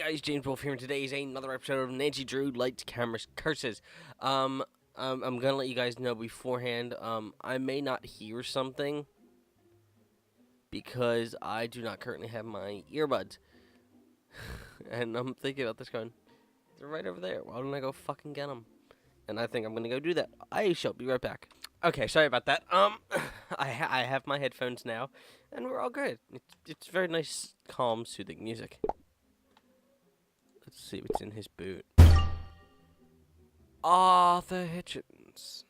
guys, James Wolf here, and today is another episode of Nancy Drew Lights, Cameras, Curses. I'm gonna let you guys know beforehand, I may not hear something because I do not currently have my earbuds. And I'm thinking about this going, they're right over there. Why don't I go fucking get them? And I think I'm gonna go do that. I shall be right back. Okay, sorry about that. I have my headphones now, and we're all good. It's very nice, calm, soothing music. Let's see what's in his boot. Arthur Hitchens.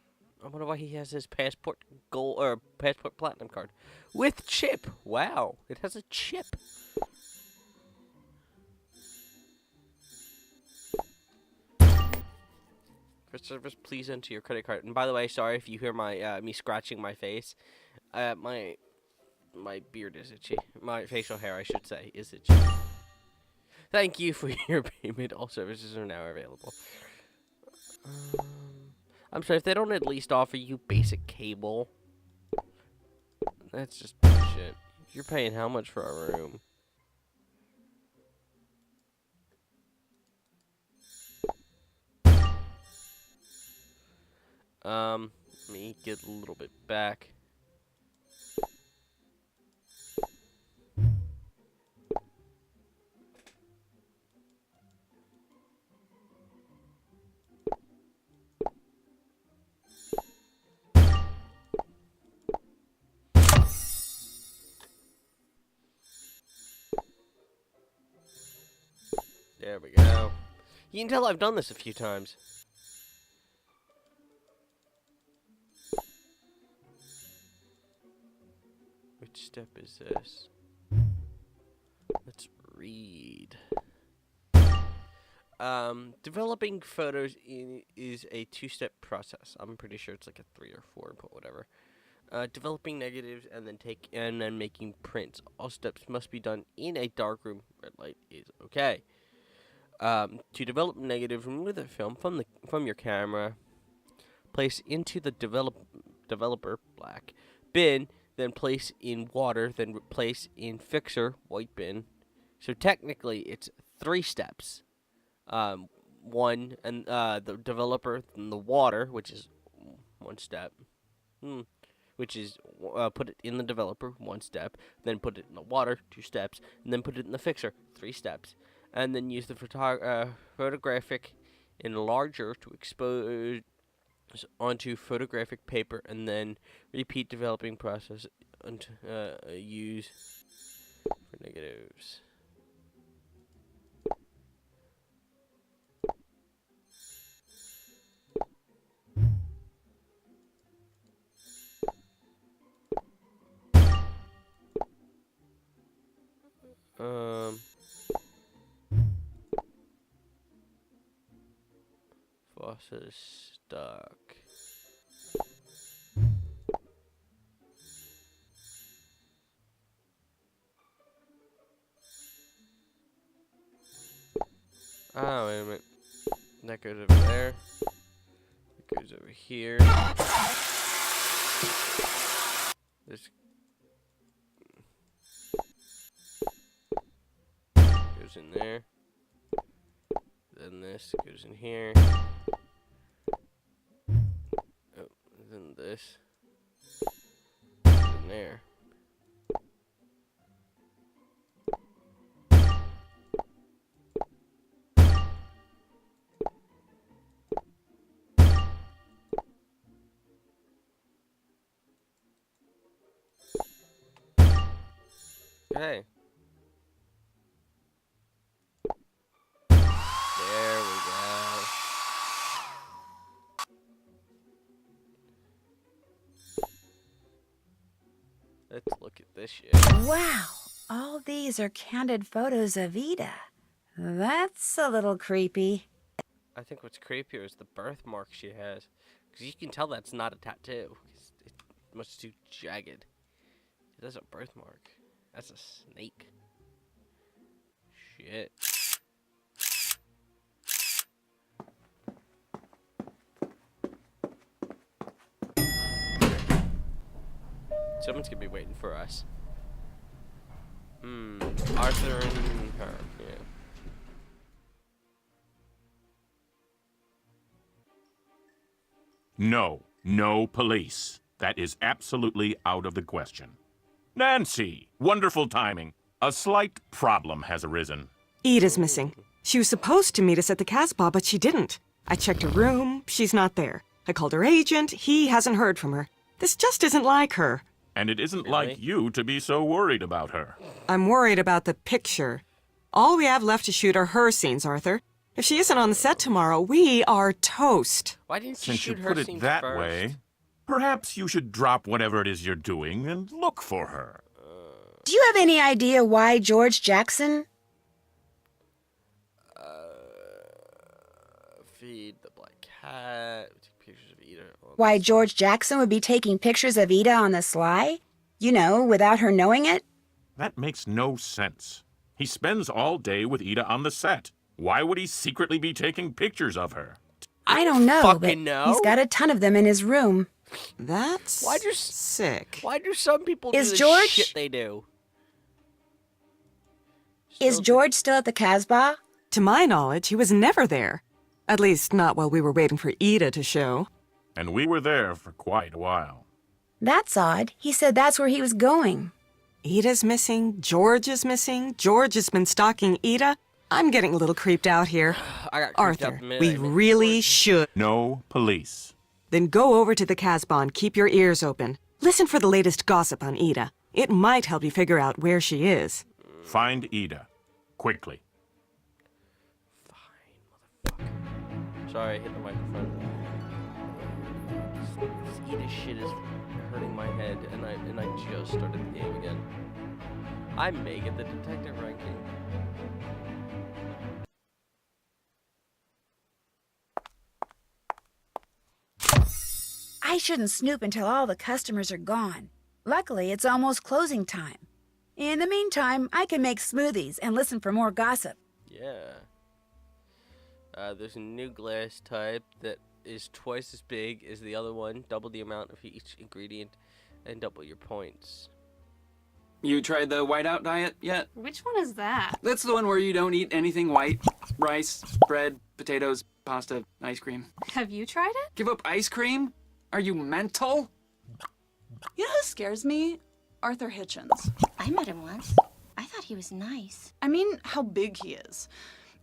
I wonder why he has his passport gold or passport platinum card with chip. Wow, it has a chip. For service, please enter your credit card. And by the way, sorry if you hear my me scratching my face. My beard is itchy. My facial hair, I should say, is itchy. Thank you for your payment. All services are now available. I'm sorry if they don't at least offer you basic cable. That's just bullshit. You're paying how much for a room? Let me get a little bit back. There we go. You can tell I've done this a few times. Which step is this? Let's read. Developing photos is a two-step process. I'm pretty sure it's like a 3 or 4, but whatever. Developing negatives and then making prints. All steps must be done in a darkroom. Red light is okay. To develop negatives, remove the film from your camera. Place into the developer black bin. Then place in water. Then place in fixer white bin. So technically, it's 3 steps. One and the developer, then the water, which is 1 step. Which is put it in the developer, 1 step. Then put it in the water, 2 steps. And then put it in the fixer, 3 steps. And then use the photographic enlarger to expose onto photographic paper, and then repeat developing process until use for negatives. Faucet is stuck. Oh, wait a minute. That goes over there. That goes over here. This goes in there. Then this goes in here. Oh, then this goes in there. Okay. There we go. Let's look at this shit. Wow, all these are candid photos of Ida. That's a little creepy. I think what's creepier is the birthmark she has. Because you can tell that's not a tattoo. It's much too jagged. It has a birthmark. That's a snake. Shit. Someone's gonna be waiting for us. Arthur and her, yeah. No, no police. That is absolutely out of the question. Nancy, wonderful timing. A slight problem has arisen. Ida's missing. She was supposed to meet us at the Casbah, but she didn't. I checked her room. She's not there. I called her agent. He hasn't heard from her. This just isn't like her. And it isn't Really? like you to be so worried about her. I'm worried about the picture. All we have left to shoot are her scenes, Arthur. If she isn't on the set tomorrow, we are toast. Why didn't you Since you shoot her put it scenes that first? way, perhaps you should drop whatever it is you're doing and look for her. Do you have any idea why George Jackson? Feed the black cat. Take pictures of Ida. Why George Jackson would be taking pictures of Ida on the sly? You know, without her knowing it? That makes no sense. He spends all day with Ida on the set. Why would he secretly be taking pictures of her? I don't know, but fucking know. he's got a ton of them in his room. That's Why do sick. Why do some people do Is the George- shit they do? Is Still- George still at the Casbah? To my knowledge, he was never there. At least not while we were waiting for Ida to show. And we were there for quite a while. That's odd. He said that's where he was going. Ida's missing. George is missing. George has been stalking Ida. I'm getting a little creeped out here. I got creeped Arthur, up the minute we I met really George. should. No police. Then go over to the Casbah and keep your ears open. Listen for the latest gossip on Ida. It might help you figure out where she is. Find Ida. Quickly. Sorry, I hit the microphone. This Ida shit is hurting my head, and I just started the game again. I may get the detective ranking. I shouldn't snoop until all the customers are gone. Luckily, it's almost closing time. In the meantime, I can make smoothies and listen for more gossip. Yeah. There's a new glass type that is twice as big as the other one, double the amount of each ingredient, and double your points. You tried the whiteout diet yet? Which one is that? That's the one where you don't eat anything white. Rice, bread, potatoes, pasta, ice cream. Have you tried it? Give up ice cream? Are you mental? You know who scares me? Arthur Hitchens. I met him once. I thought he was nice. I mean, how big he is.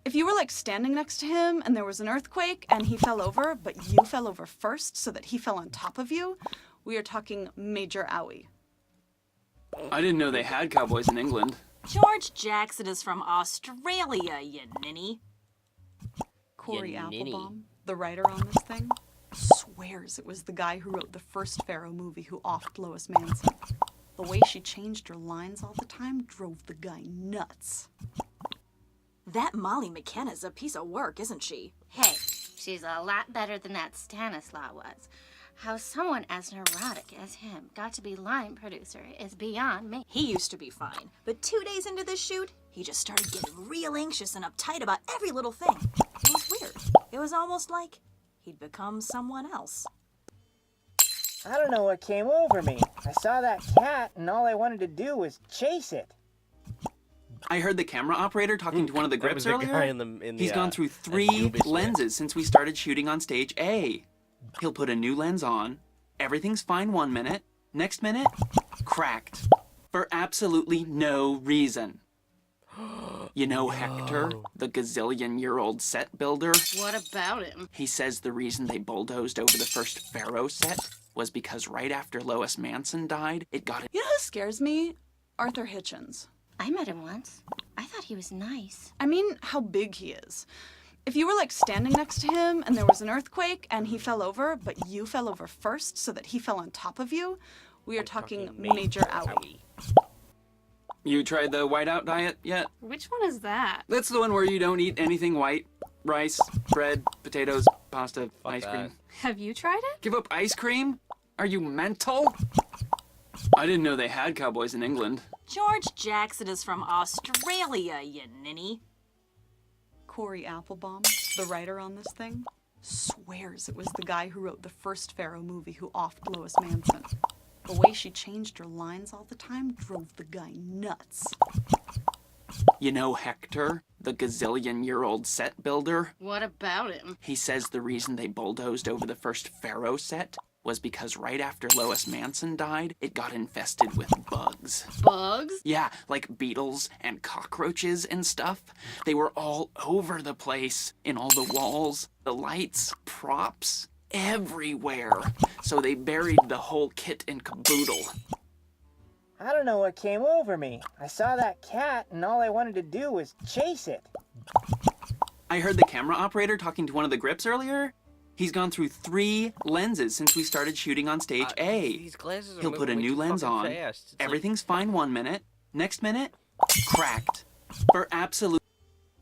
If you were like standing next to him and there was an earthquake and he fell over, but you fell over first so that he fell on top of you, we are talking major owie. I didn't know they had cowboys in England. George Jackson is from Australia, you ninny. Corey Yeah, ninny. Applebaum, the writer on this thing, swears it was the guy who wrote the first Pharaoh movie who offed Lois Manson. The way she changed her lines all the time drove the guy nuts. That Molly McKenna's a piece of work, isn't she? Hey, she's a lot better than that Stanislaw was. How someone as neurotic as him got to be line producer is beyond me. He used to be fine, but 2 days into this shoot, he just started getting real anxious and uptight about every little thing. It was weird. It was almost like he'd become someone else. I don't know what came over me. I saw that cat and all I wanted to do was chase it. I heard the camera operator talking to one of the That was grips the earlier. guy in the He's gone through Anubis 3 one. lenses since we started shooting on stage A. He'll put a new lens on. Everything's fine 1 minute. Next minute, cracked. For absolutely no reason. You know Hector, the gazillion-year-old set builder? What about him? He says the reason they bulldozed over the first Pharaoh set was because right after Lois Manson died, it got You know who scares me? Arthur Hitchens. I met him once. I thought he was nice. I mean, how big he is. If you were like standing next to him and there was an earthquake and he fell over, but you fell over first so that he fell on top of you, we are talking major owie. You tried the whiteout diet yet? Which one is that? That's the one where you don't eat anything white. Rice, bread, potatoes, pasta, ice cream. Have you tried it? Give up ice cream? Are you mental? I didn't know they had cowboys in England. George Jackson is from Australia, you ninny. Corey Applebaum, the writer on this thing, swears it was the guy who wrote the first Pharaoh movie who offed Lois Manson. The way she changed her lines all the time drove the guy nuts. You know Hector, the gazillion-year-old set builder. What about him? He says the reason they bulldozed over the first Pharaoh set was because right after Lois Manson died, it got infested with bugs. Bugs? Yeah, like beetles and cockroaches and stuff. They were all over the place, in all the walls, the lights, props, everywhere. So they buried the whole kit and caboodle. I don't know what came over me. I saw that cat and all I wanted to do was chase it. I heard the camera operator talking to one of the grips earlier. He's gone through 3 lenses since we started shooting on stage A. These glasses are He'll put a moving way new too lens fucking on. fast. It's Everything's fine 1 minute. Next minute, cracked. For absolute.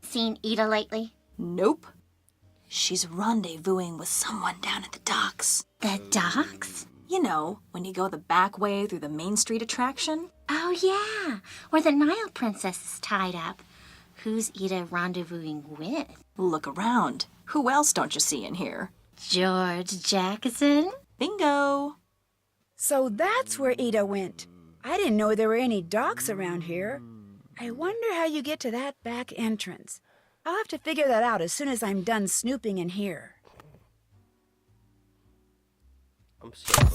Seen Ida lately? Nope. She's rendezvousing with someone down at the docks. The docks? You know, when you go the back way through the Main Street attraction. Oh, yeah, where the Nile princess is tied up. Who's Ida rendezvousing with? Look around. Who else don't you see in here? George Jackson? Bingo! So that's where Ida went. I didn't know there were any docks around here. I wonder how you get to that back entrance. I'll have to figure that out as soon as I'm done snooping in here. I'm so glad.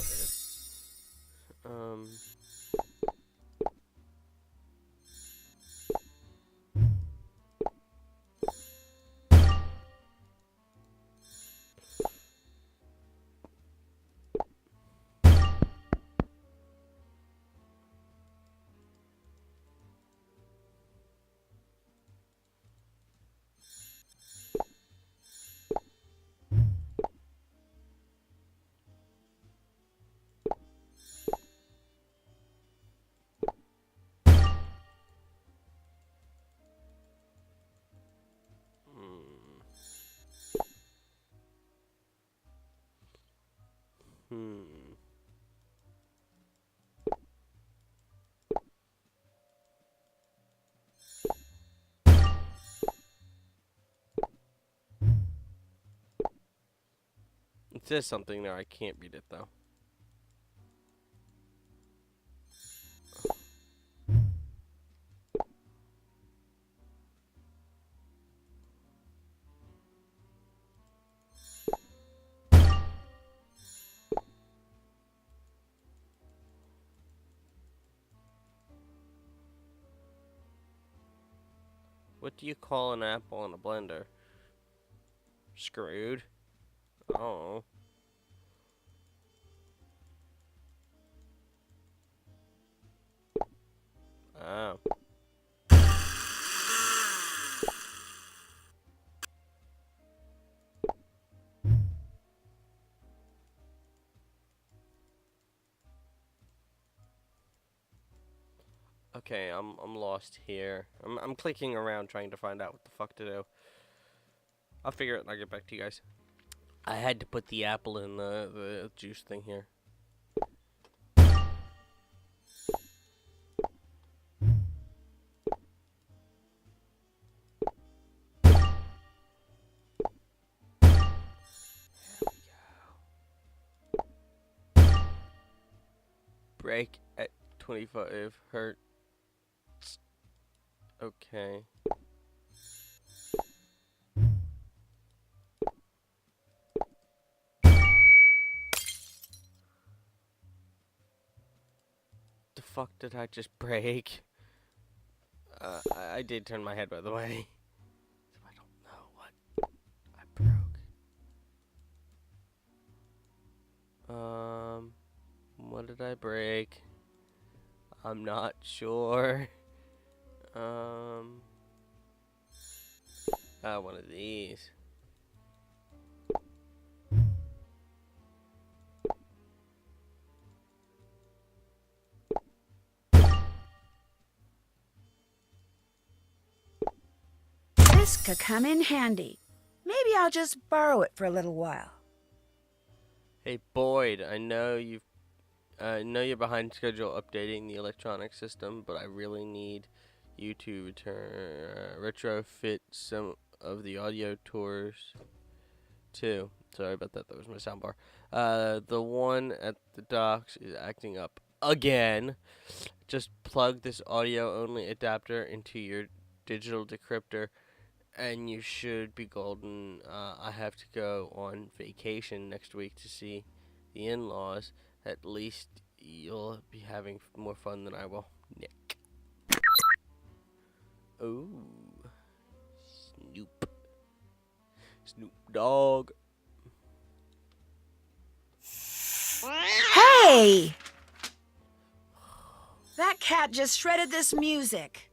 It says something there. I can't read it though. What do you call an apple in a blender? Screwed? Oh. Oh. Okay, I'm lost here. I'm clicking around trying to find out what the fuck to do. I'll figure it and I'll get back to you guys. I had to put the apple in the juice thing here. Break at 25 hertz. Okay. The fuck did I just break? I did turn my head, by the way. So I don't know what I broke. What did I break? I'm not sure. One of these. This could come in handy. Maybe I'll just borrow it for a little while. Hey Boyd, I know you're behind schedule updating the electronic system, but I really need you to retrofit some of the audio tours too. Sorry about that. That was my soundbar. The one at the docks is acting up again. Just plug this audio only adapter into your digital decryptor and you should be golden. I have to go on vacation next week to see the in-laws. At least you'll be having more fun than I will. Nick. Ooh. Snoop. Snoop Dogg. Hey! That cat just shredded this music.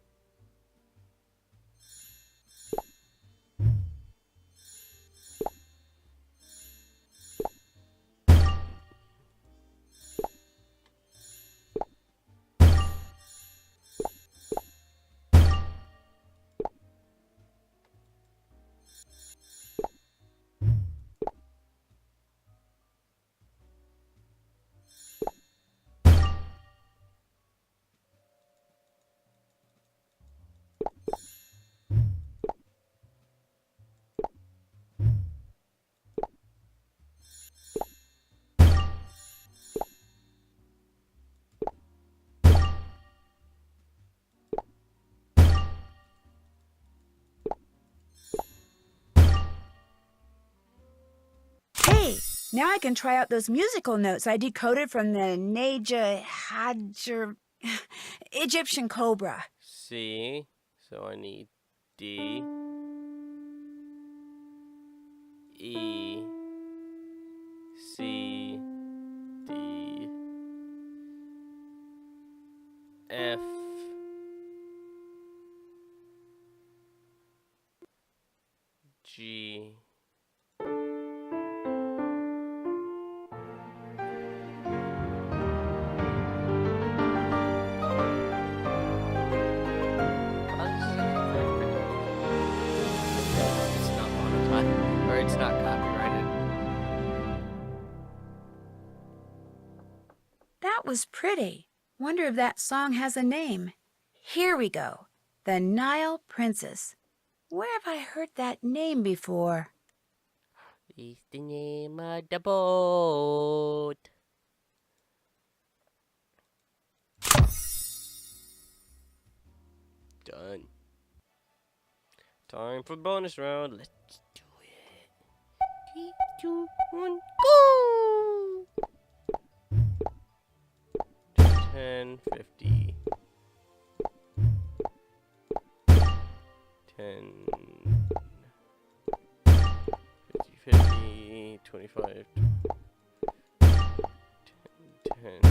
Hey, now I can try out those musical notes I decoded from the Naja Hadjer Egyptian cobra. C. So I need D. E. C. D. F. G. It's not monetized, or it's not copyrighted. That was pretty. Wonder if that song has a name. Here we go. The Nile Princess. Where have I heard that name before? It's the name of the boat. Done. Time for bonus round. Let's do it. 3, 2, 1, go! 10, 50. 10. 50, 50. 25. 10, 10.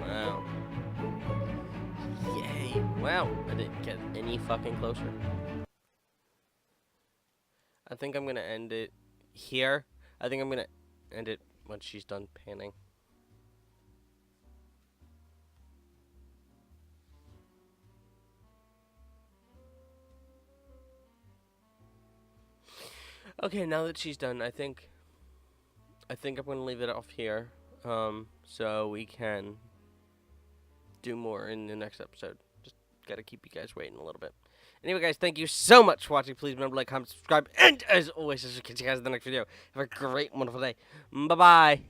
Wow. Yay. Wow, I didn't get any fucking closer. I think I'm gonna end it here. I think I'm gonna end it when she's done panning. Okay, now that she's done, I think I'm gonna leave it off here. So we can do more in the next episode. Just gotta keep you guys waiting a little bit. Anyway, guys, thank you so much for watching. Please remember to like, comment, subscribe, and as always, I'll catch you guys in the next video. Have a great, wonderful day. Bye-bye.